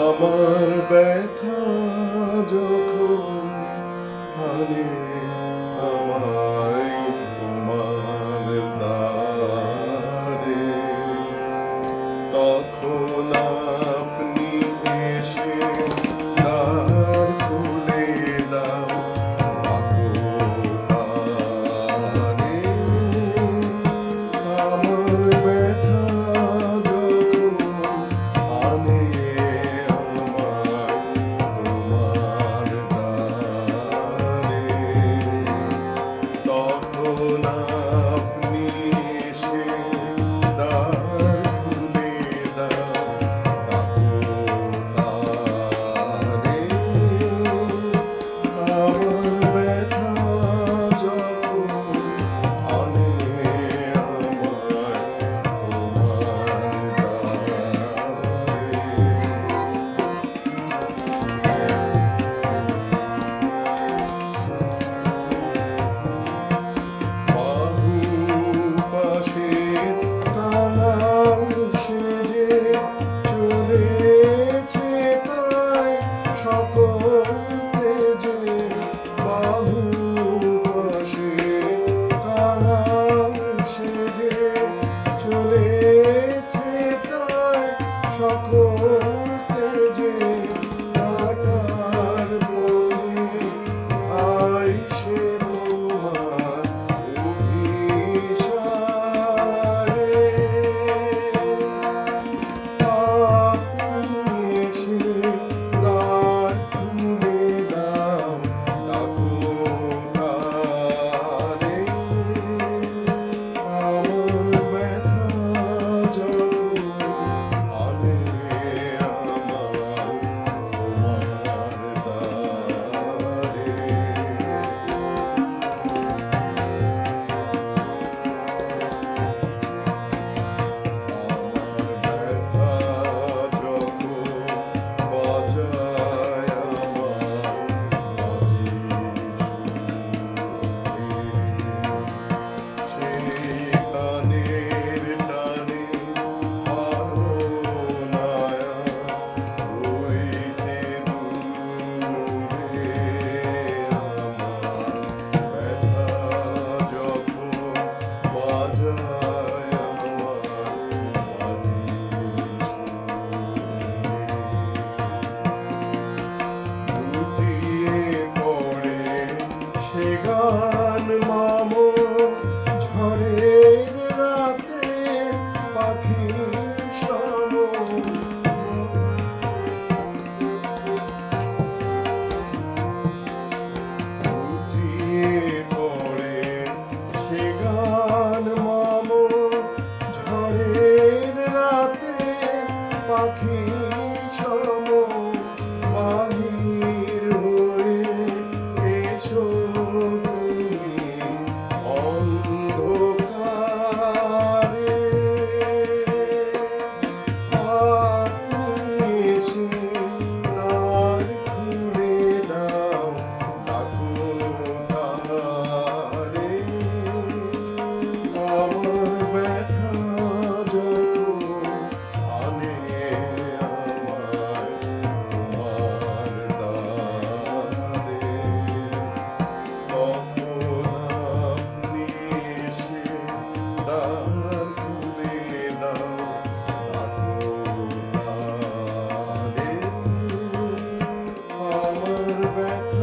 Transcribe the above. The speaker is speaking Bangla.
আমার ব্যথা যখন আনে আমায় তোমার দ্বারে, তখন আপনি এসে দ্বার খুলে দাও, ডাকো তারে। আমার ব্যথা যখন আনে আমায় তোমার দ্বারে, তখন আপনি এসে দ্বার খুলে দাও, ডাকো তারে। আমার ব্যথা যখন আনে আমায় তোমার দ্বারে। বাহুপাশের কাঙাল সেজে চলেছে তাই সকল তেজে, বাহুপাশের কাঙাল সেজে চলেছে তাই সকল তেজে, কাটার পথে আই সে তোমার অভিসারে। আপনি এসে দ্বার খুলে দাও, ডাকো তারে। আমার ব্যথা যখন আনে আমায় তোমার দ্বারে। আমার ব্যথা যখন বাজায় আমার বাজি সুরে, সেই গানের টানে আরোনায়া হইতে দূরে। আমার ব্যথা যখন বাজায় আমার বাজি সুরে, লুটিয়ে পড়ে সে গান মাম ঝড়ের রাতে পাখি সম। লুটিয়ে পড়ে সে গান মাম ঝড়ের রাতে পাখি সম। বাহির হয়ে এসো তুমি অন্ধকারে, আপনি এসে দ্বার খুলে দাও, ডাকো তারে। আমার ব্যথা যখন আনে আমায় তোমার দ্বারে, তখন আপনি এসে দ্বার খুলে দাও, ডাকো তারে। আমার ব্যথা